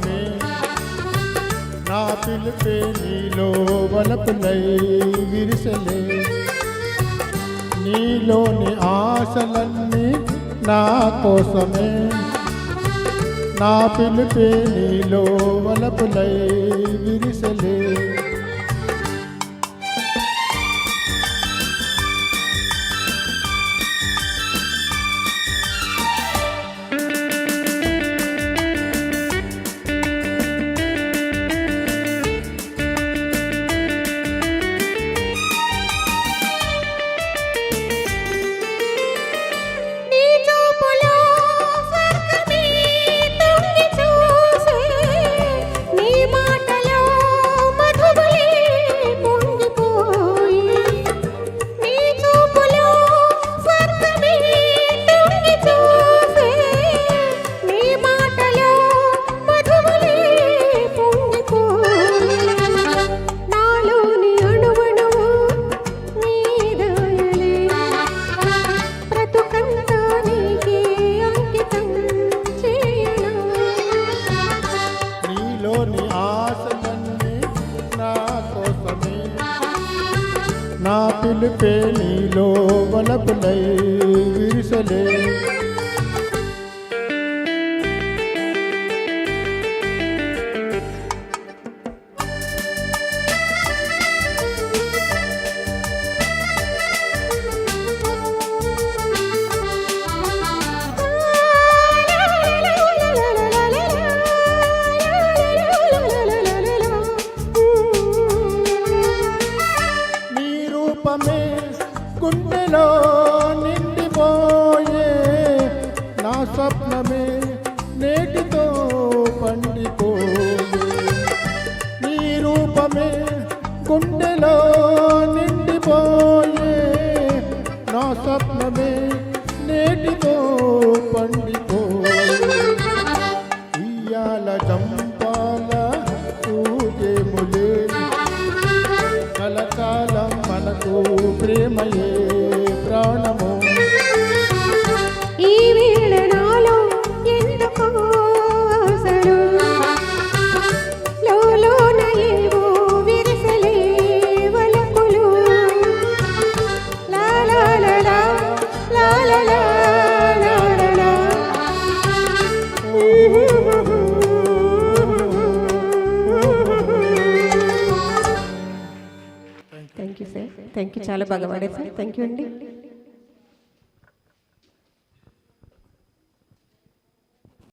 కోసమే నా పిలిపే నీలో వలపులై విరిసలే నీలోని ఆశలన్నీ నా కోసమే నా పిలిపే నీలో వలపులై విరిసలే నా పిలిపే నీలో వలపులై విరిసలే గుండెలో నిండిపోయే నా స్వప్నమే నేటితో పండిపోయే నీ రూపమే గుండెలో నిండిపోయే నా స్వప్నమే నేటితో పండిపోయే ఇయ్యాల చంపాల పూజేములే కలకాలం మనకు ప్రేమయే ప్రాణము ఈ వేళ నాలో ఎందుకో ఆశలు లోలోన ఏవో విరసలే వలపులు లా లా లా లా లా లా లా లా లా లా. Thank you sir, thank you, చాలా బాగా పాడారు సార్, థ్యాంక్ యూ అండి.